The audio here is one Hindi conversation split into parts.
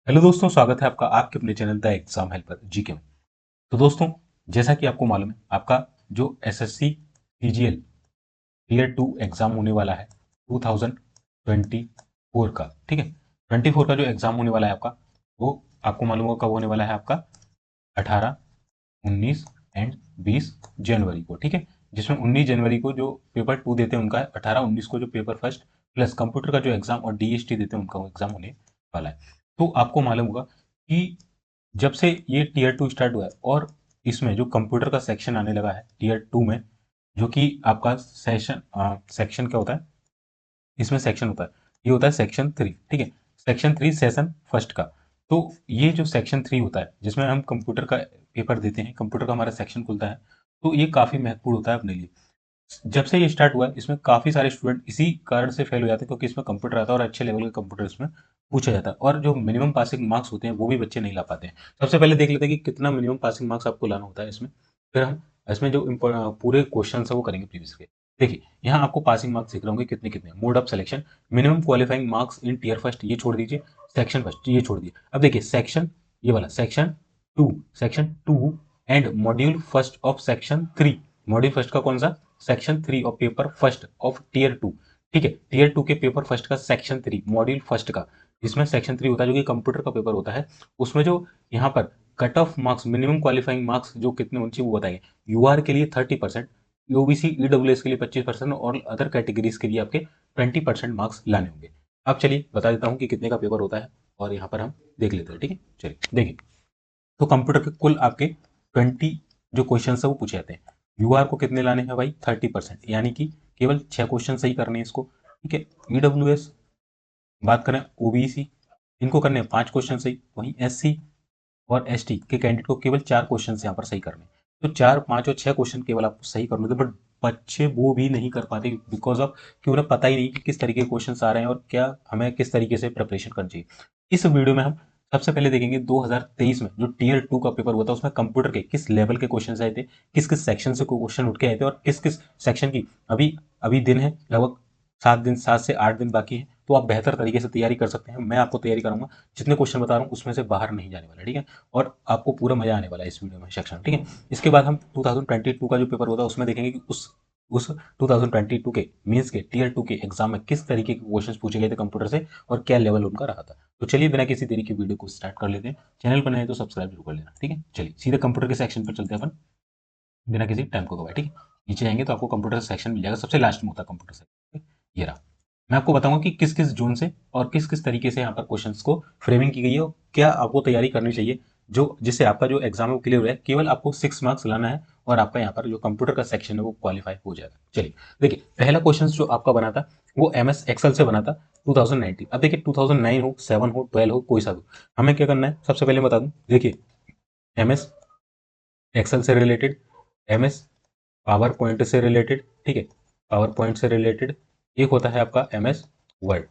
हेलो दोस्तों, स्वागत है आपका आपके अपने channel the exam helper GK में। तो दोस्तों, जैसा कि आपको मालूम है, आपका जो एसएससी सीजीएल टीयर 2 एग्जाम होने वाला है 2024 का, ठीक है। 24 का जो एग्जाम होने वाला है आपका, वो आपको मालूम होगा कब होने वाला है आपका 18, 19 एंड 20 जनवरी को, ठीक है। जिसमें 19 जनवरी को जो पेपर 2 देते हैं उनका है, 18-19 को जो पेपर फर्स्ट प्लस कंप्यूटर का जो एग्जाम और डीएसटी देते हैं उनका एग्जाम होने वाला है। तो आपको मालूम होगा कि जब से ये टीयर 2 स्टार्ट हुआ है और इसमें जो कंप्यूटर का सेक्शन आने लगा है टीयर 2 में, जो कि आपका सेशन सेक्शन क्या होता है, इसमें सेक्शन होता है, ये होता है सेक्शन 3, ठीक है। सेक्शन 3 सेशन फर्स्ट का। तो ये जो सेक्शन 3 होता है जिसमें हम कंप्यूटर का पेपर देते हैं, कंप्यूटर का हमारा सेक्शन खुलता है, तो ये काफ़ी महत्वपूर्ण होता है अपने लिए। जब से ये स्टार्ट हुआ है इसमें काफ़ी सारे स्टूडेंट इसी कारण से फेल हो जाते हैं, क्योंकि इसमें कंप्यूटर आता है और अच्छे लेवल का कंप्यूटर इसमें पूछा जाता है, और जो मिनिमम पासिंग मार्क्स होते हैं वो भी बच्चे नहीं ला पाते हैं। सबसे पहले देख लेते हैं कि कितना मिनिमम पासिंग मार्क्स आपको लाना होता है इसमें, फिर हम इसमें जो पूरे क्वेश्चन है वो करेंगे प्रीवियस के। देखिए, यहाँ आपको पासिंग मार्क्स दिख रहे होंगे कितने कितने। Mode of selection, minimum qualifying marks in tier first ये छोड़ दीजिए, सेक्शन फर्स्ट ये छोड़ दीजिए। अब देखिए सेक्शन, ये वाला section 2 and module first of section 3। Module first का कौन सा, section 3 of paper first of tier 2, ठीक है। टीयर 2 के पेपर फर्स्ट का सेक्शन 3 मॉड्यूल फर्स्ट का, इसमें सेक्शन 3 होता है जो कि कंप्यूटर का पेपर होता है। उसमें जो यहाँ पर cut off marks, minimum qualifying marks जो कितने होने चाहिए वो बताएंगे। यूआर के लिए 30%, ओबीसी ईडब्ल्यूएस के लिए 25% और अदर कैटेगरीज के लिए आपके 20% मार्क्स लाने होंगे। अब चलिए बता देता हूँ कि कितने का पेपर होता है और यहाँ पर हम देख लेते हैं, ठीक है। चलिए देखिए, तो कंप्यूटर के कुल आपके 20 जो क्वेश्चन है वो पूछे जाते हैं। यूआर को कितने लाने हैं भाई, 30%, यानी कि केवल 6 क्वेश्चन सही करने हैं इसको, ठीक है। ईडब्ल्यूएस बात करें, ओबीसी इनको करने हैं 5 क्वेश्चन सही, वहीं एससी और एसटी के कैंडिडेट को केवल 4 क्वेश्चन यहाँ पर सही करने हैं। तो 4, 5 और 6 क्वेश्चन केवल आपको सही करने होते, बट बच्चे वो भी नहीं कर पाते बिकॉज ऑफ कि उन्हें पता ही नहीं कि किस तरीके के क्वेश्चन आ रहे हैं और क्या हमें किस तरीके से प्रिपरेशन करनी चाहिए। इस वीडियो में हम सबसे पहले देखेंगे 2023 में जो टीयर 2 का पेपर हुआ था उसमें कंप्यूटर के किस लेवल के क्वेश्चन आए थे, किस किस सेक्शन से क्वेश्चन उठ के आए थे, और किस किस सेक्शन की अभी अभी दिन है लगभग 7 दिन, 7 से 8 दिन बाकी है। तो आप बेहतर तरीके से तैयारी कर सकते हैं। मैं आपको तैयारी कराऊंगा, जितने क्वेश्चन बता रहा हूँ उसमें से बाहर नहीं जाने वाला, ठीक है। और आपको पूरा मजा आने वाला है इस वीडियो में सेक्शन, ठीक है। इसके बाद हम 2022 का जो पेपर होता है उसमें देखेंगे कि उस 2022 के मीन्स के टीयर 2 के एग्जाम में किस तरीके के क्वेश्चन पूछे गए थे कंप्यूटर से और क्या लेवल उनका रहा था। तो चलिए बिना किसी देरी के वीडियो को स्टार्ट कर लेते हैं। चैनल पर नए हैं तो सब्सक्राइब जरूर कर लेना, ठीक है। चलिए सीधे कंप्यूटर के सेक्शन पर चलते हैं अपन, बिना किसी टाइम को गवाए, ठीक है। नीचे जाएंगे तो आपको कंप्यूटर सेक्शन मिल जाएगा, सबसे लास्ट में होता है कंप्यूटर सेक्शन, ये रहा। मैं आपको बताऊंगा कि किस किस जोन से और किस किस तरीके से यहाँ पर क्वेश्चंस को फ्रेमिंग की गई है और क्या आपको तैयारी करनी चाहिए, जो जिससे आपका जो एग्जाम है वो क्लियर हो जाए। केवल आपको 6 मार्क्स लाना है और आपका यहाँ पर जो कंप्यूटर का सेक्शन है वो क्वालिफाई हो जाएगा। चलिए देखिए, पहला क्वेश्चन जो आपका बना था वो एमएस एक्सेल से बना था 2019। अब देखिए 2009 हो, 7 हो, 12 हो, कोई सा भी, हमें क्या करना है सबसे पहले बता दूं। देखिए, एमएस एक्सेल से रिलेटेड, एमएस पावर पॉइंट से रिलेटेड, ठीक है, पावर पॉइंट से रिलेटेड, एक होता है आपका एमएस वर्ड।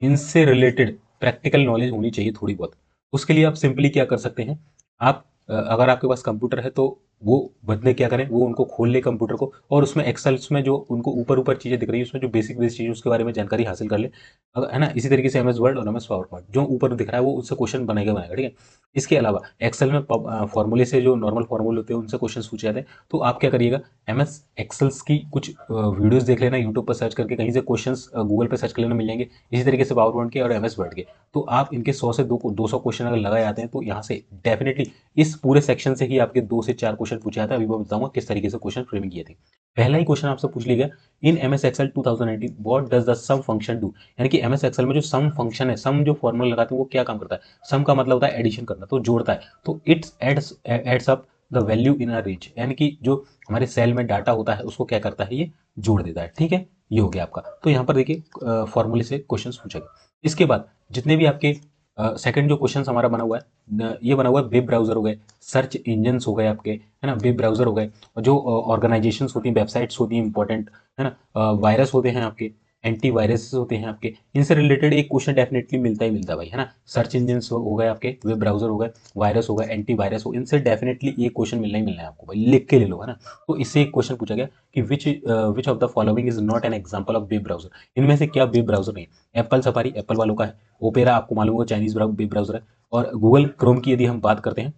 इनसे रिलेटेड प्रैक्टिकल नॉलेज होनी चाहिए थोड़ी बहुत। उसके लिए आप सिंपली क्या कर सकते हैं, आप अगर आपके पास कंप्यूटर है तो वो बंदे क्या करें, वो उनको खोल ले कंप्यूटर को और उसमें एक्सेल्स में जो उनको ऊपर ऊपर चीज़ें दिख रही है उसमें जो बेसिक बेसिक चीज़ उसके बारे में जानकारी हासिल कर ले, है ना। इसी तरीके से एमएस वर्ड और एमएस पावर पॉइंट जो ऊपर दिख रहा है वो उससे क्वेश्चन बनेगा बनेगा, ठीक है। इसके अलावा एक्सेल में फॉर्मूले से जो नॉर्मल फॉर्मूले होते हैं उनसे क्वेश्चन पूछे जाते हैं। तो आप क्या करिएगा, एमएस एक्सेल्स की कुछ वीडियोस देख लेना यूट्यूब पर सर्च करके, कहीं से क्वेश्चंस गूगल पे सर्च कर लेना, मिल जाएंगे। इसी तरीके से पावर पॉइंट के और एमएस वर्ड के। तो आप इनके 100 से 200 क्वेश्चन अगर लगाए आते हैं तो यहाँ से डेफिनेटली इस पूरे सेक्शन से ही आपके 2 से 4 क्वेश्चन पूछे जाते हैं। अभी मैं बताऊंगा किस तरीके से क्वेश्चन फ्रेमिंग किए थे। पहला ही क्वेश्चन आपसे पूछ लिया गया, in MS Excel 2019 what does the sum function do. यानी कि एमएस एक्सेल में जो सम फंक्शन है, सम जो फॉर्मूला लगाते हैं वो क्या काम करता है। सम का मतलब होता है एडिशन करना, तो जोड़ता है। तो it's adds up the value in a range, यानी कि जो हमारे सेल में डाटा होता है उसको क्या करता है, ये जोड़ देता है, ठीक है। ये हो गया आपका। तो यहाँ पर देखिए फॉर्मूले से क्वेश्चन पूछेगा। इसके बाद जितने भी आपके सेकंड जो क्वेश्चन हमारा बना हुआ है ये बना हुआ है वेब ब्राउजर हो गए, सर्च इंजन हो गए आपके, है ना, वेब ब्राउजर हो गए, और जो ऑर्गेनाइजेशन होती हैं, वेबसाइट्स होती हैं इंपॉर्टेंट, है ना, वायरस होते हैं आपके, एंटी वायरस होते हैं आपके, इनसे रिलेटेड एक क्वेश्चन डेफिनेटली मिलता ही मिलता है भाई, है ना। सर्च इंजन हो गए आपके, वेब ब्राउजर हो गए, वायरस हो गए, एंटी वायरस हो, इनसे डेफिनेटली एक क्वेश्चन मिलना ही मिलना है आपको भाई, लिख के ले लो, है ना। तो इससे एक क्वेश्चन पूछा गया कि which of the following is not an example of web browser. इनमें से क्या वेब ब्राउजर नहीं है। एप्पल सफारी एप्पल वालों का है, ओपेरा आपको मालूम होगा चाइनीज वेब ब्राउजर है, और गूगल क्रोम की यदि हम बात करते हैं,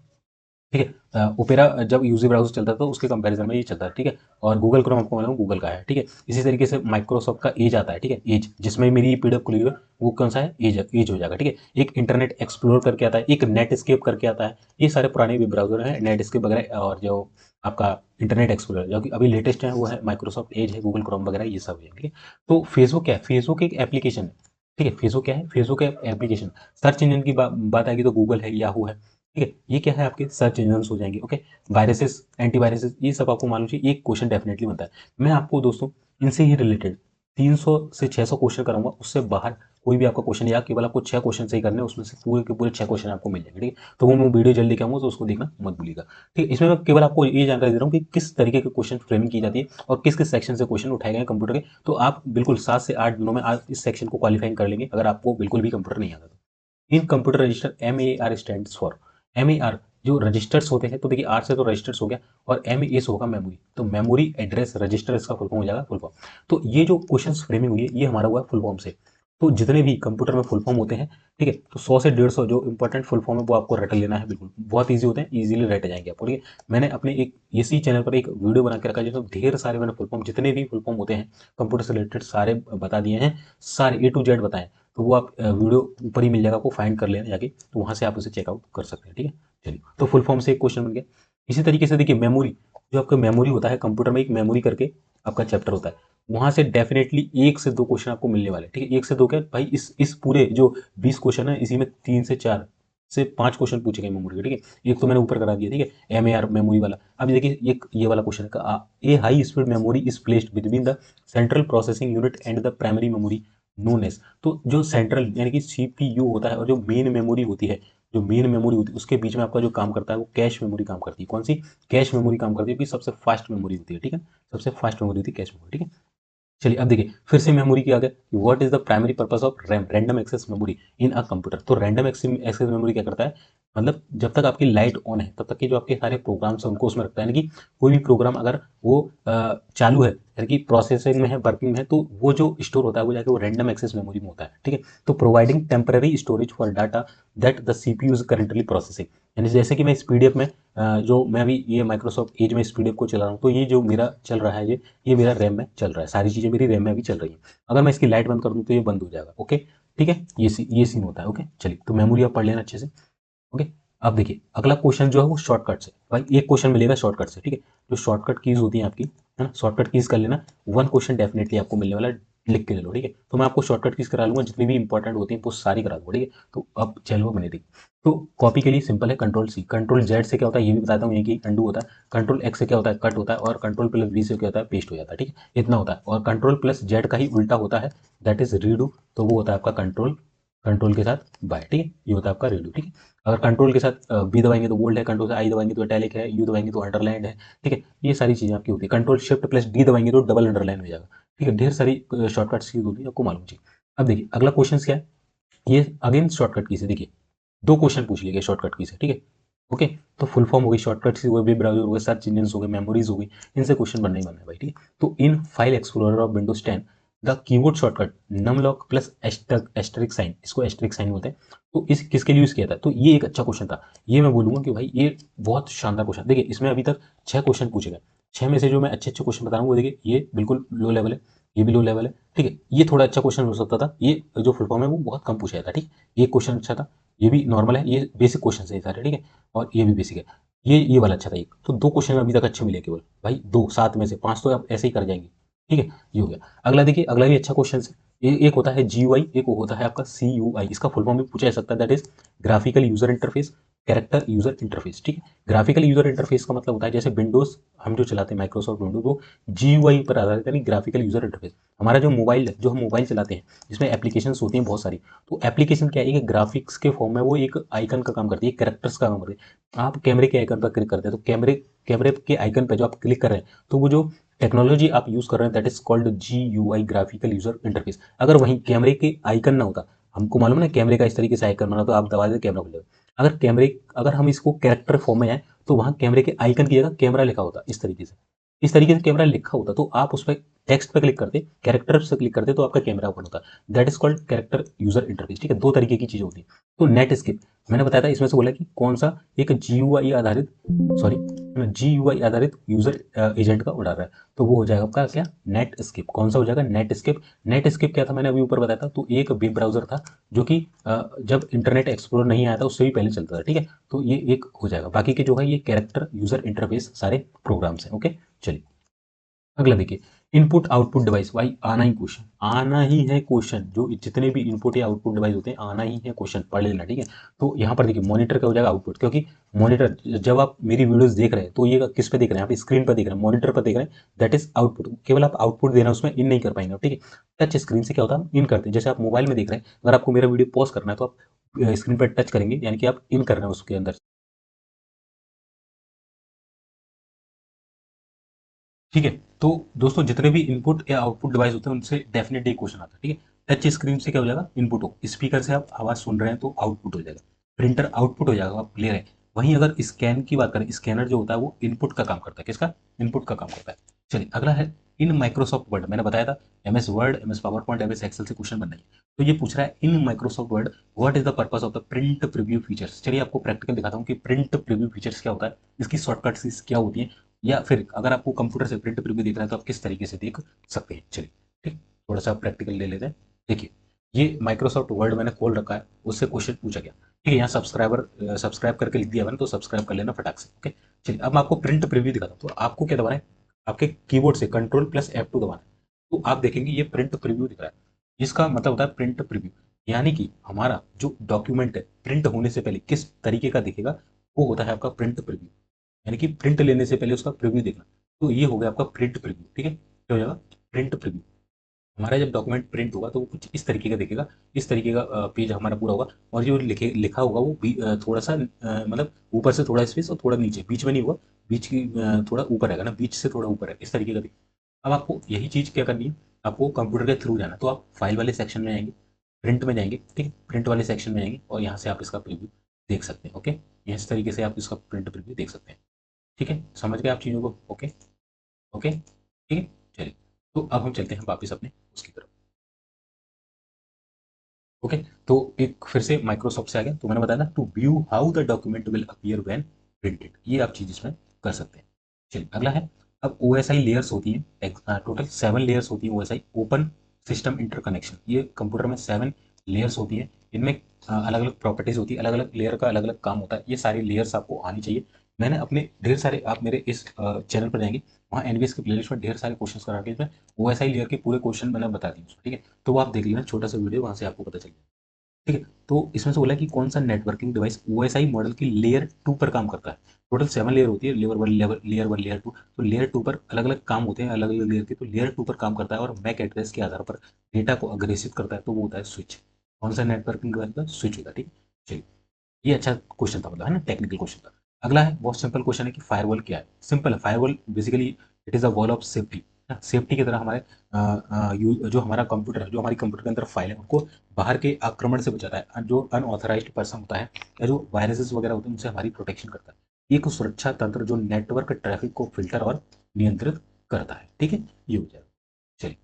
ठीक है, ओपेरा जब यूजी ब्राउजर चलता था तो उसके कंपैरिजन में ये चलता है, ठीक है। और गूगल क्रोम आपको मालूम गूगल का है, ठीक है। इसी तरीके से माइक्रोसॉफ्ट का एज आता है, ठीक है, एज, जिसमें मेरी पीडीएफ खुली हुई है, वो कौन सा है, एज, एज हो जाएगा, ठीक है। एक इंटरनेट एक्सप्लोर करके आता है, एक नेट स्केप करके आता है, ये सारे पुराने वेब ब्राउजर हैं, नेट स्केप वगैरह, और जो आपका इंटरनेट एक्सप्लोरर जो कि अभी लेटेस्ट है वो है माइक्रोसॉफ्ट एज है, गूगल क्रोम वगैरह ये सब है, ठीक है। तो फेसबुक क्या है, फेसबुक एक एप्लीकेशन है, ठीक है। फेसबुक क्या है, फेसबुक एप्लीकेशन। सर्च इंजन की बात आएगी तो गूगल है, याहू है, ठीक है। ये क्या है, आपके सर्च इंजन हो जाएंगे, ओके। वायरसेस, एंटीवायरसेस, ये सब आपको मालूम चाहिए, एक क्वेश्चन डेफिनेटली बनता है। मैं आपको दोस्तों इनसे ही रिलेटेड 300 से 600 क्वेश्चन कराऊंगा, उससे बाहर कोई भी आपका क्वेश्चन, या केवल आपको 6 क्वेश्चन सही करने हैं, उसमें से पूरे के पूरे 6 क्वेश्चन आपको मिल जाएंगे, ठीक है। तो वो मैं वीडियो जल्दी लेके आऊंगा, तो उसको देखना मत भूलिएगा, ठीक है। इसमें मैं केवल आपको ये जानकारी दे रहा हूँ कि किस तरीके के क्वेश्चन फ्रेमिंग की जाती है और किस किस सेक्शन से क्वेश्चन उठाए गए हैं कंप्यूटर के। तो आप बिल्कुल 7 से 8 दिनों में आप इस सेक्शन को क्वालिफाइंग कर लेंगे, अगर आपको बिल्कुल भी कंप्यूटर नहीं आता तो। इन computer register, MAR stand for, MAR जो रजिस्टर्स होते हैं, तो देखिए आर से तो रजिस्टर्स हो गया, और MAS से होगा मेमोरी, तो मेमोरी एड्रेस रजिस्टर इसका फुल फॉर्म हो जाएगा, फुल फॉर्म। तो ये जो क्वेश्चन फ्रेमिंग हुई है ये हमारा हुआ है फुल फॉर्म से। तो जितने भी कंप्यूटर में फुल फॉर्म होते हैं, ठीक है, तो 100 से 150 जो इंपॉर्टेंट फुल फॉर्म है वो आपको रट लेना है, बिल्कुल बहुत ईजी होते हैं, इजीली रट जाएंगे आपको, ठीक है। मैंने अपने एक इसी चैनल पर एक वीडियो बना के रखा है जिसमें ढेर सारे मैंने फुल फॉर्म, जितने भी फुल फॉर्म होते हैं कंप्यूटर से रिलेटेड सारे बता दिए हैं, सारे A to Z बताएं। तो वो आप वीडियो ऊपर ही मिल जाएगा, आपको फाइंड कर लेना जाके, तो वहां से आप उसे चेकआउट कर सकते हैं, ठीक है। चलिए, तो फुल फॉर्म से एक क्वेश्चन बन गया। इसी तरीके से देखिए मेमोरी, जो आपका मेमोरी होता है कंप्यूटर में, एक मेमोरी करके आपका चैप्टर होता है, वहां से डेफिनेटली 1 से 2 क्वेश्चन आपको मिलने वाले, ठीक है। 1 से 2 क्या भाई, इस पूरे जो 20 क्वेश्चन है इसी में 3 से 4 से 5 क्वेश्चन पूछे गए मेमोरी के, ठीक है। एक तो मैंने ऊपर करा दिया, ठीक है, MAR मेमोरी वाला। अब देखिए ये वाला क्वेश्चन है, a high speed memory is placed between the central processing unit and the primary memory known as. तो जो सेंट्रल यानी कि CPU होता है, और जो मेन मेमोरी होती है, जो मेन मेमोरी होती है उसके बीच में आपका जो काम करता है वो कैश मेमोरी काम करती है। कौन सी, कैश मेमोरी काम करती है, क्योंकि सबसे फास्ट मेमोरी होती है, ठीक है, सबसे फास्ट मेमोरी होती है कैश मेमोरी, ठीक है। चलिए अब देखिए फिर से मेमोरी की आ गया, what is the primary purpose of RAM, random access memory in a computer. तो रैंडम एक्सेस मेमोरी क्या करता है, मतलब जब तक आपकी लाइट ऑन है तब तक के जो आपके सारे प्रोग्राम्स हैं उनको उसमें रखता है, यानी कि कोई भी प्रोग्राम अगर वो चालू है, यानी कि प्रोसेसिंग में है, वर्किंग में है, तो वो जो स्टोर होता है वो जाके वो रैंडम एक्सेस मेमोरी में होता है, ठीक है। तो providing temporary storage for data that the CPU is currently processing. यानी जैसे कि मैं इस PDF में जो मैं अभी ये माइक्रोसॉफ्ट एज में इस PDF को चला रहा हूँ, तो ये जो मेरा चल रहा है ये मेरा रैम में चल रहा है, सारी चीज़ें मेरी रैम में अभी चल रही हैं। अगर मैं इसकी लाइट बंद कर दूँ तो ये बंद हो जाएगा, ओके, ठीक है। ये सीन होता है, ओके। चलिए, तो मेमोरी आप पढ़ लेना अच्छे से, ओके। अब देखिए अगला क्वेश्चन जो है वो शॉर्टकट से, भाई एक क्वेश्चन मिलेगा शॉर्टकट से, ठीक है। जो शॉर्टकट कीज होती हैं आपकी, है ना, शॉर्टकट कीज कर लेना, 1 क्वेश्चन डेफिनेटली आपको मिलने वाला है, लिख के ले लो, ठीक है। तो मैं आपको शॉर्टकट कीज करा लूंगा, जितनी भी इंपॉर्टेंट होती है वो सारी करा दूंगा, ठीक है। तो अब चलो बने दी। तो कॉपी के लिए सिंपल है, Ctrl+C, Ctrl+Z से क्या होता है ये भी बताता हूँ, ये कि अंडू होता है, Ctrl+X से क्या होता है कट होता है, और Ctrl+V से क्या होता है पेस्ट हो जाता है, ठीक है, इतना होता है। और Ctrl+Z का ही उल्टा होता है, दैट इज रीडू, तो वो होता है आपका कंट्रोल, कंट्रोल के साथ बाय, ठीक है, ये होता है आपका रीडू, ठीक है। अगर कंट्रोल के साथ बी दबाएंगे तो बोल्ड है, कंट्रोल से आई दबाएंगे तो इटैलिक है, यू दबाएंगे तो अंडरलाइन है, ठीक है। ये सारी चीजें आपकी होती है। Ctrl+Shift+D दबाएंगे तो डबल अंडरलाइन हो जाएगा, ठीक है। ढेर सारी शॉर्टकट्स की होती है, आपको मालूम चाहिए। अब देखिए अगला क्वेश्चन क्या है, ये अगेन शॉर्टकट की से, देखिए 2 क्वेश्चन पूछ लिए गए शॉर्टकट की से, ठीक है, ओके। तो फुल फॉर्म हो गई, शॉर्टकट से हो गए, वेब ब्राउजर हो गए, सर्च इंजन हो गए, मेमोरीज हो गई, इनसे क्वेश्चन बनना ही बनना है भाई, ठीक है। तो in file explorer of Windows 10 the keyboard shortcut numlock plus asterisk sign, इसको एस्टरिक साइन बोलते हैं। तो इस किसके लिए यूज किया था, तो ये एक अच्छा क्वेश्चन था। ये मैं बोलूंगा कि भाई ये बहुत शानदार क्वेश्चन, देखिए इसमें अभी तक 6 क्वेश्चन पूछे गए, 6 में से जो मैं अच्छे अच्छे क्वेश्चन बता रहा हूँ वो देखिए ये बिल्कुल लो लेवल है, ये भी लो लेवल है, ठीक है। ये थोड़ा अच्छा क्वेश्चन हो सकता था, ये जो फुल फॉर्म है वो बहुत कम पूछा था, ठीक। ये क्वेश्चन अच्छा था, ये भी नॉर्मल है, ये बेसिक क्वेश्चन है सारे, ठीक है। और ये भी बेसिक है, ये वाला अच्छा था एक। तो 2 क्वेश्चन अभी तक अच्छे मिले केवल भाई, 2 7 में से 5 तो आप ऐसे ही कर जाएंगे, ठीक है। ये हो गया। अगला देखिए, अगला भी अच्छा क्वेश्चन है, एक होता है GUI, एक होता है आपका CUI, इसका फुल फॉर्म भी पूछा जा सकता है, that is graphical user interface, character user interface, ठीक है। ग्राफिकल यूजर इंटरफेस का मतलब होता है जैसे विंडोज हम जो चलाते हैं माइक्रोसॉफ्ट विंडोज, वो GUI पर आधारित है, यानी ग्राफिकल यूजर इंटरफेस। हमारा जो मोबाइल है, जो हम मोबाइल चलाते हैं जिसमें एप्लीकेशंस होती हैं बहुत सारी, तो एप्लीकेशन क्या है, एक ग्राफिक्स के फॉर्म में वो एक आइकन का काम करती है, कैरेक्टर्स का काम करती है। आप कैमरे के आइकन पर क्लिक करते हैं तो कैमरे कैमरे के आइकन पर जो आप क्लिक कर रहे हैं, तो वो जो टेक्नोलॉजी आप यूज कर रहे हैं that is called GUI, graphical user interface. अगर वहीं कैमरे के आइकन ना होता, हमको मालूम है ना कैमरे का इस तरीके से आइकन बना, तो आप दबा देते कैमरा खुल जाएगा। अगर हम इसको कैरेक्टर फॉर्म में आए तो वहां कैमरे के आइकन की जगह कैमरा लिखा होता, इस तरीके से कैमरा लिखा होता, तो आप उस पर टेक्स्ट पे क्लिक करते, कैरेक्टर से क्लिक करते तो आपका कैमरा ओपन होता है, that is called character user interface. ठीक है, दो तरीके की चीजें होती है। तो नेट स्केप मैंने बताया था, इसमें से बोला कि कौन सा एक जीयूआई आधारित, सॉरी जीयूआई आधारित यूजर एजेंट का उड़ा रहा है, तो वो हो जाएगा आपका क्या, नेट स्केप। कौन सा हो जाएगा, नेट स्केप। नेट स्केप क्या था, मैंने अभी ऊपर बताया था, तो एक वेब ब्राउजर था जो कि जब इंटरनेट एक्सप्लोरर नहीं आया था उससे भी पहले चलता था। ठीक है, तो ये एक हो जाएगा। बाकी के जो है ये कैरेक्टर यूजर इंटरफेस सारे प्रोग्राम्स हैं। ओके, चलिए अगला देखिए, इनपुट आउटपुट डिवाइस। भाई आना ही क्वेश्चन, आना ही है क्वेश्चन, जो जितने भी इनपुट या आउटपुट डिवाइस होते हैं आना ही है क्वेश्चन, पढ़ लेना। ठीक है, तो यहाँ पर देखिए मॉनिटर का हो जाएगा आउटपुट, क्योंकि मॉनिटर जब आप मेरी वीडियोस देख रहे हैं तो ये किस पे देख रहे हैं, आप स्क्रीन पर देख रहे हैं, मॉनिटर पर देख रहे हैं, दैट इज आउटपुट। केवल आप आउटपुट देना, उसमें इन नहीं कर पाएंगे। ठीक है, टच स्क्रीन से क्या होता है, हम इन करते हैं। जैसे आप मोबाइल में देख रहे हैं, अगर आपको मेरा वीडियो पॉज करना है तो आप स्क्रीन पर टच करेंगे, यानी कि आप इन कर रहे हैं उसके अंदर। ठीक है, तो दोस्तों जितने भी इनपुट या आउटपुट डिवाइस होते हैं उनसे डेफिनेटली क्वेश्चन आता है। ठीक है, टच स्क्रीन से क्या हो जाएगा, इनपुट हो, स्पीकर से आप आवाज सुन रहे हैं तो आउटपुट हो जाएगा, प्रिंटर आउटपुट हो जाएगा, आप ले रहे हैं। वहीं अगर स्कैन की बात करें, स्कैनर जो होता है वो इनपुट का काम करता है। किसका, इनपुट का काम करता है। चलिए अगला है, इन माइक्रोसॉफ्ट वर्ड, मैंने बताया था M S word, M S PowerPoint, M S Excel से क्वेश्चन बनना है। तो ये पूछ रहा है in Microsoft Word what is the purpose of the print preview features. चलिए आपको प्रैक्टिकल दिखाता हूँ कि प्रिंट प्रीव्यू फीचर्स क्या होता है, इसकी शॉर्टकट्स क्या होती है, या फिर अगर आपको कंप्यूटर से प्रिंट प्रीव्यू देखना है तो आप किस तरीके से देख सकते हैं। चलिए ठीक, थोड़ा सा प्रैक्टिकल ले लेते हैं। देखिए ये माइक्रोसॉफ्ट वर्ड मैंने खोल रखा है, उससे क्वेश्चन पूछा गया। ठीक है, यहाँ सब्सक्राइब करके लिख दिया मैंने, तो सब्सक्राइब कर लेना फटाक से। ओके, चलिए अब मैं आपको प्रिंट प्रीव्यू दिखाता हूँ। तो आपको क्या दबाना है, आपके कीबोर्ड से कंट्रोल प्लस F2 दबाना है, तो आप देखेंगे ये प्रिंट प्रीव्यू दिख रहा है। इसका मतलब होता है प्रिंट प्रीव्यू, यानी कि हमारा जो डॉक्यूमेंट है प्रिंट होने से पहले किस तरीके का दिखेगा, वो होता है आपका प्रिंट प्रीव्यू। यानी कि प्रिंट लेने से पहले उसका प्रीव्यू देखना। तो ये हो गया आपका प्रिंट प्रीव्यू। ठीक है, क्या हो जाएगा, प्रिंट प्रीव्यू। हमारा जब डॉक्यूमेंट प्रिंट होगा तो वो कुछ इस तरीके का दिखेगा, इस तरीके का पेज हमारा पूरा होगा, और जो लिखा होगा वो थोड़ा सा मतलब ऊपर से थोड़ा स्पेस और थोड़ा नीचे, बीच में नहीं होगा, बीच की थोड़ा ऊपर रहेगा ना, बीच से थोड़ा ऊपर है, इस तरीके का अब आपको यही चीज़ क्या करनी है, आपको कंप्यूटर के थ्रू जाना। तो आप फाइल वाले सेक्शन में आएंगे, प्रिंट में जाएंगे। ठीक है, प्रिंट वाले सेक्शन में आएंगे और यहाँ से आप इसका प्रीव्यू देख सकते हैं। ओके, इस तरीके से आप इसका प्रिंट प्रीव्यू देख सकते हैं। ठीक है, समझ गए आप चीज़ों को। ओके, ओके ठीक है, चलिए तो अब हम चलते हैं वापस अपने उसकी तरफ। ओके, तो एक फिर से माइक्रोसॉफ्ट से आ गया, तो मैंने बताया ना, to view how the document will appear when printed, ये आप चीज़ इसमें कर सकते हैं। चलिए अगला है, अब ओ एस आई लेयर्स होती हैं, टोटल 7 लेयर्स होती हैं O S I, open system interconnection. ये कंप्यूटर में 7 लेयर्स होती हैं, इनमें अलग अलग प्रॉपर्टीज होती है, अलग अलग लेयर का अलग अलग काम होता है। ये सारी लेयर्स आपको आनी चाहिए। मैंने अपने ढेर सारे, आप मेरे इस चैनल पर जाएंगे, वहाँ एनवीएस के प्लेलिस्ट में ढेर सारे क्वेश्चन करा के इसमें ओ एस आई लेयर के पूरे क्वेश्चन मैंने बता दिए उसमें। ठीक है, तो वो आप देख लेना, छोटा सा वीडियो, वहाँ से आपको पता चल जाएगा। ठीक है, तो इसमें से बोला कि कौन सा नेटवर्किंग डिवाइस ओएसआई मॉडल की लेयर 2 पर काम करता है। टोटल 7 लेयर होती है, लेयर वन लेयर टू, तो लेयर 2 पर अलग अलग काम होते हैं, अलग अलग लेयर के, तो लेयर 2 पर काम करता है और मैक एड्रेस के आधार पर डेटा को अग्रेसित करता है, तो वो होता है स्विच। कौन सा नेटवर्किंग डिवाइस का स्विच होता है। ठीक है, चलिए ये अच्छा क्वेश्चन था, मतलब है ना, टेक्निकल क्वेश्चन था। अगला है, बहुत सिंपल क्वेश्चन है कि फायरवॉल क्या है। सिंपल है, firewall basically it is a wall of safety. Safety की तरह हमारे जो हमारा कंप्यूटर है, जो हमारी कंप्यूटर के अंदर फाइल है, उनको बाहर के आक्रमण से बचाता है। जो अनऑथराइज्ड पर्सन होता है या जो वायरसेस वगैरह होते हैं उनसे हमारी प्रोटेक्शन करता है। एक सुरक्षा तंत्र जो नेटवर्क ट्रैफिक को फिल्टर और नियंत्रित करता है। ठीक है, ये हो जाएगा। चलिए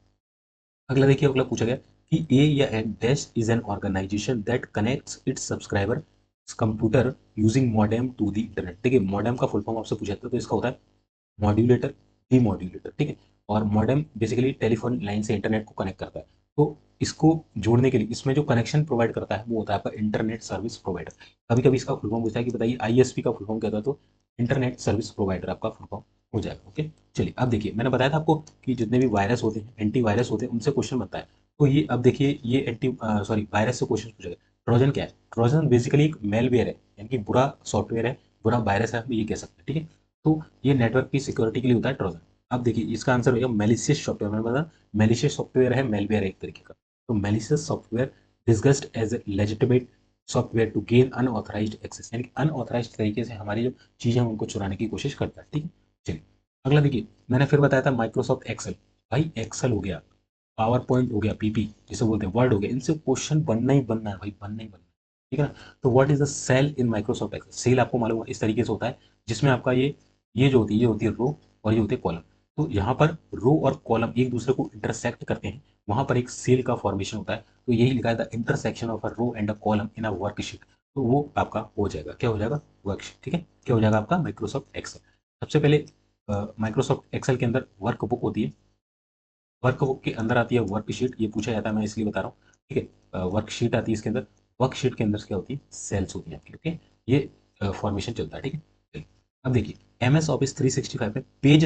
अगला देखिए, अगला पूछा गया कि ए या N dash is an organisation that connects its subscriber computer using modem to the internet. देखिए मॉडेम का फुल फॉर्म आपसे पूछा था, तो इसका होता है मॉड्यूलेटर, डीमॉड्यूलेटर। ठीक है, और मॉडेम बेसिकली टेलीफोन लाइन से इंटरनेट को कनेक्ट करता है। तो इसको जोड़ने के लिए इसमें जो कनेक्शन प्रोवाइड करता है वो होता है आपका इंटरनेट सर्विस प्रोवाइडर। कभी कभी इसका फुल फॉर्म पूछा है कि बताइए आईएसपी का फुल फॉर्म क्या था, तो इंटरनेट सर्विस प्रोवाइडर आपका फुल फॉर्म हो जाएगा। ओके, चलिए अब देखिए, मैंने बताया था आपको कि जितने भी वायरस होते हैं, एंटी वायरस होते हैं, उनसे क्वेश्चन बनता है। तो ये अब देखिए, ये एंटी सॉरी वायरस से क्वेश्चन पूछा गया। ट्रोजन क्या है, ट्रोजन बेसिकली एक मेलवेयर है, यानी कि बुरा सॉफ्टवेयर है, बुरा वायरस है, हम ये कह सकते हैं। ठीक है, तो ये नेटवर्क की सिक्योरिटी के लिए होता है ट्रोजन। अब देखिए इसका आंसर होगा मेलिशियस सॉफ्टवेयर। मैंने बताया मेलिशियस सॉफ्टवेयर है, मेलवेयर है एक तरीके का। तो malicious software disguised as a legitimate software to gain unauthorised access, यानी कि अनऑथराइज्ड तरीके से हमारी जो चीज़ें हैं उनको चुराने की कोशिश करता है। ठीक है, चलिए अगला देखिए, मैंने फिर बताया था माइक्रोसॉफ्ट एक्सेल। भाई एक्सेल हो गया, पावर पॉइंट हो गया, पीपी जिसे बोलते हैं, वर्ड हो गया, इनसे क्वेश्चन बनना ही बनना है भाई, बनना ही बनना है। ठीक है ना, तो what is the cell in Microsoft Excel. Cell आपको मालूम है इस तरीके से होता है, जिसमें आपका ये जो होती है, ये होती है रो और ये होती है कॉलम। तो यहाँ पर रो और कॉलम एक दूसरे को इंटरसेक्ट करते हैं, वहां पर एक सेल का फॉर्मेशन होता है, तो यही लिखा है the intersection of a row and a column in a worksheet. तो वो आपका हो जाएगा, क्या हो जाएगा, वर्कशीट। ठीक है, क्या हो जाएगा आपका माइक्रोसॉफ्ट एक्सेल। सबसे पहले माइक्रोसॉफ्ट एक्सेल के अंदर वर्कबुक होती है, वर्कबुक के अंदर आती है वर्कशीट, ये पूछा जाता है मैं इसलिए बता रहा हूँ। ठीक है, वर्कशीट आती है इसके अंदर, वर्कशीट के अंदर क्या होती है, सेल्स होती है आपकी। ओके, ये फॉर्मेशन चलता है। ठीक है, चलिए, अब देखिए एमएस ऑफिस 365 में पेज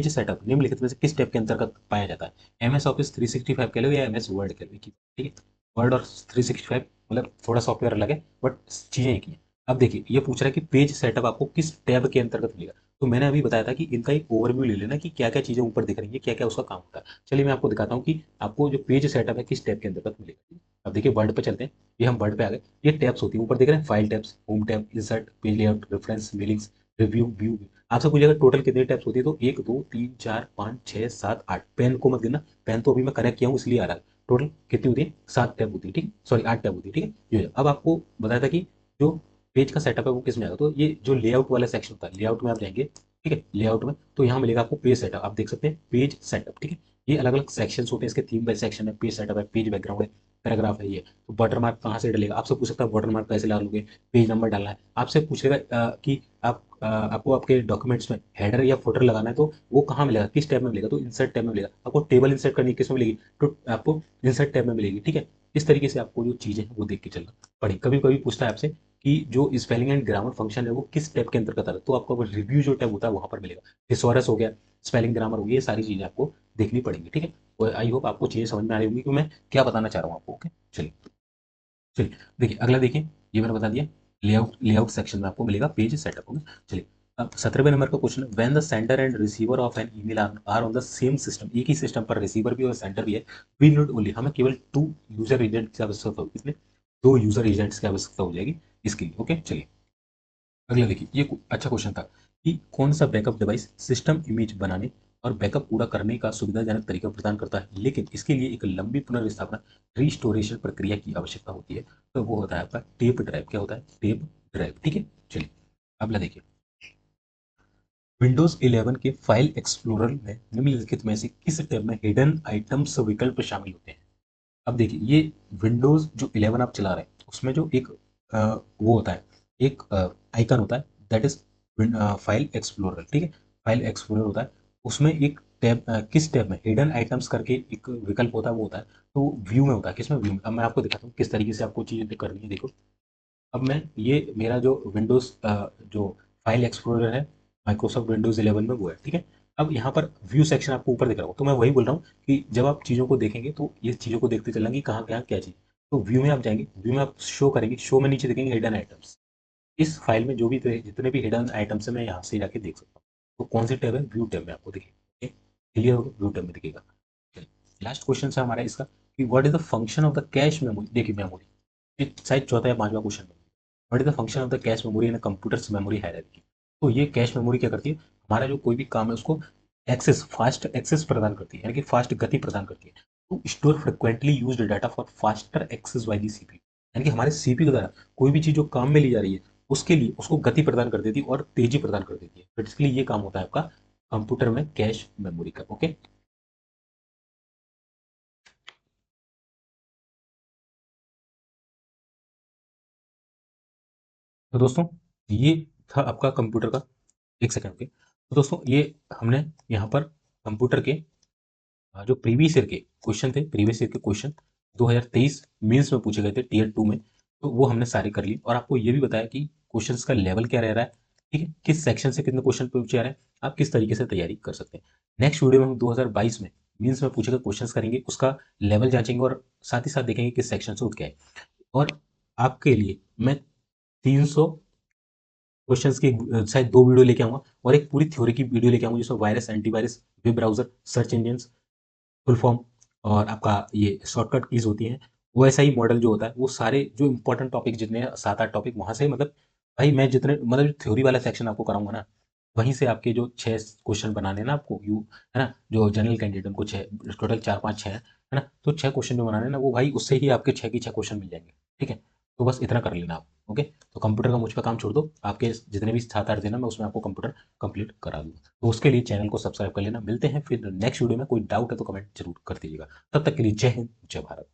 सेटअप निम्नलिखित में से किस स्टेप के अंतर्गत पाया जाता है। एमएस ऑफिस 365 कह लो या एमएस वर्ड कह लो, ठीक है, वर्ड और 365 मतलब थोड़ा सॉफ्टवेयर अलग है बट चीजें एक ही हैं। अब देखिए ये पूछ रहा है कि पेज सेटअप आपको किस टैब के अंतर्गत मिलेगा। तो मैंने अभी बताया था कि इनका एक ओवरव्यू ले लेना कि क्या क्या चीजें ऊपर दिख रही है, क्या क्या उसका काम होता है। चलिए मैं आपको दिखाता हूँ कि आपको जो पेज सेटअप है किस टैब के अंतर्गत मिलेगा। अब देखिए वर्ड पे चलते हैं, ये हम वर्ड पे आ गए। ये टैब्स होती है, ऊपर देख रहे हैं, file tabs, home tab, insert, page layout, reference, mailings, review, view. आपसे पूछेगा टोटल कितनी टैब्स होती है, तो 1 2 3 4 5 6 7 8। पेन को मत गिनना, पेन तो अभी मैं कनेक्ट किया हूँ इसलिए आ रहा है। टोटल कितनी होती है, 7 टैब होती है। ठीक, सॉरी 8 टैब होती है। ठीक है, ये अब आपको बताया था कि जो पेज का सेटअप है वो किस में आएगा, तो ये जो लेआउट वाला सेक्शन होता है, लेआउट में आप जाएंगे। ठीक है, लेआउट में तो यहाँ मिलेगा आपको पेज सेटअप, आप देख सकते हैं पेज सेटअप। ठीक है, ये अलग अलग सेक्शंस होते हैं, इसके थीम वाइज सेक्शन है, पेज सेटअप है, पेज बैकग्राउंड है, पैराग्राफ है। ये तो वाटरमार्क कहाँ से डलेगा, आपसे पूछ सकता है वाटरमार्क कैसे डालोगे, पेज नंबर डालना है, आपसे पूछेगा कि आपको आपके डॉक्यूमेंट्स में हेडर या फुटर लगाना है, तो वो कहाँ मिलेगा, किस टैब में मिलेगा, तो इंसर्ट टैब में मिलेगा। आपको टेबल इंसर्ट करनी है, किस में मिलेगी, तो आपको इंसर्ट टैब में मिलेगी। ठीक है, इस तरीके से आपको जो चीजें हैं वो देख के चलना पड़ेगी। कभी कभी पूछता है आपसे कि जो स्पेलिंग एंड ग्रामर फंक्शन है वो किस टैब के अंतर्गत आता है, तो आपको रिव्यू जो टैब होता है वहां पर मिलेगा। थिसॉरस हो गया, स्पेलिंग ग्रामर हो गया, ये सारी चीजें आपको देखनी पड़ेंगी। ठीक है, तो आई होप आपको चीजें समझ में आ रही होंगी कि मैं क्या बताना चाह रहा हूँ आपको। ओके, चलिए चलिए, देखिए अगला देखिए, ये मैंने बता दिया, लेआउट सेक्शन में आपको मिलेगा पेज सेटअप। होगा, चलिए अब 17वें नंबर का क्वेश्चन है, when the sender and receiver of an email are on the same system, एक ही सिस्टम पर रिसीवर भी और सेंडर भी है, वी नीड ओनली, हमें केवल 2 यूजर एजेंट की आवश्यकता होगी, कितने, 2 यूजर एजेंट्स की आवश्यकता हो जाएगी इसके लिए। ओके, चलिए अगला देखिए, ये अच्छा क्वेश्चन था कि कौन सा बैकअप डिवाइस सिस्टम इमेज बनाने और बैकअप पूरा करने का सुविधाजनक तरीका प्रदान करता है, लेकिन इसके लिए एक लंबी पुनर्स्थापना रिस्टोरेशन प्रक्रिया की आवश्यकता होती है। तो वो होता है आपका टेप ड्राइव। क्या होता है, टेप ड्राइव। ठीक है, चलिए अगला देखिए, विंडोज 11 के फाइल एक्सप्लोरर में निम्नलिखित में से किस टैब में हिडन आइटम्स विकल्प शामिल होते हैं। अब देखिए ये विंडोज जो 11 आप चला रहे हैं उसमें जो एक वो होता है, एक आइकन होता है, दैट इज फाइल एक्सप्लोरर। ठीक है, फाइल एक्सप्लोरर होता है, उसमें एक टैब, किस टैब में हिडन आइटम्स करके एक विकल्प होता है, वो होता है तो व्यू में होता है। किसमें, व्यू में। अब मैं आपको दिखाता हूँ किस तरीके से आपको चीजें करनी है। देखो अब मैं, ये मेरा जो विंडोज जो फाइल एक्सप्लोरर है माइक्रोसॉफ्ट विंडोज 11 में वो है। ठीक है, अब यहाँ पर व्यू सेक्शन आपको ऊपर दिख रहा हो, तो मैं वही बोल रहा हूँ कि जब आप चीज़ों को देखेंगे तो ये चीज़ों को देखते चलेंगे कहाँ कहाँ क्या चीज़। तो व्यू में आप जाएंगे, व्यू में आप शो करेंगे, शो में नीचे देखेंगे हिडन आइटम्स। इस फाइल में जो भी जितने भी हिडन आइटम्स है मैं यहाँ से जाके देख सकता हूँ। तो कौन सी टैब है, व्यू टैब में आपको दिखेगा। क्लियर होगा, व्यू टैब में दिखेगा। लास्ट क्वेश्चन है हमारा इसका कि what is the function of the cache memory. देखिए मेमोरी, ये शायद चौथा या पांचवा क्वेश्चन है। What is the function of the cache memory in computers memory hierarchy. तो ये कैश मेमोरी क्या करती है, हमारा जो कोई भी काम है उसको एक्सेस, फास्ट एक्सेस प्रदान करती है, यानी कि फास्ट गति प्रदान करती है। तो store frequently used data for faster access by the CPU, यानी कि हमारे सीपीयू के द्वारा कोई भी चीज जो काम में ली जा रही है उसके लिए उसको गति प्रदान कर देती है और तेजी प्रदान कर देती है। तो इसके लिए ये काम होता है आपका कंप्यूटर में कैश मेमोरी का। ओके, तो दोस्तों ये था आपका कंप्यूटर का, एक सेकंड के, तो दोस्तों ये हमने यहाँ पर कंप्यूटर के जो प्रीवियस ईयर के क्वेश्चन थे, प्रीवियस ईयर के क्वेश्चन 2023 मेंस में पूछे गए थे टीयर 2 में, तो वो हमने सारे कर लिए और आपको ये भी बताया कि क्वेश्चंस का लेवल क्या रह रहा है। ठीक है, किस सेक्शन से कितने क्वेश्चन पूछे आ रहे हैं, आप किस तरीके से तैयारी कर सकते हैं। नेक्स्ट वीडियो में हम 2022 में मीन्स में पूछे गए क्वेश्चंस करेंगे, उसका लेवल जांचेंगे और साथ ही साथ देखेंगे किस सेक्शन से उठ के आए। और आपके लिए मैं 300 क्वेश्चंस की शायद 2 वीडियो लेके आऊंगा और एक पूरी थ्योरी की वीडियो लेके आऊंगा जिसमें virus, antivirus, web browser, search engine, full form और आपका ये शॉर्टकट कीज होती हैं, वो ऐसा ही मॉडल जो होता है वो सारे जो इंपॉर्टेंट टॉपिक जितने 7 8 टॉपिक वहां से, मतलब भाई मैं जितने मतलब थ्योरी वाला सेक्शन आपको कराऊंगा ना, वहीं से आपके जो 6 क्वेश्चन बनाने हैं ना आपको, यू है ना, जो जनरल कैंडिडेट उनको 6, टोटल 4 5 6 है ना, तो 6 क्वेश्चन जो बनाने हैं ना वो भाई उससे ही आपके 6 की 6 क्वेश्चन मिल जाएंगे। ठीक है, तो बस इतना कर लेना आप। ओके, तो कंप्यूटर का मुझ पर काम छोड़ दो, आपके जितने भी 7-8 दिन है मैं उसमें आपको कंप्यूटर कंप्लीट करा दूंगा। तो उसके लिए चैनल को सब्सक्राइब कर लेना। मिलते हैं फिर नेक्स्ट वीडियो में। कोई डाउट है तो कमेंट जरूर कर दीजिएगा। तब तक के लिए जय हिंद, जय भारत।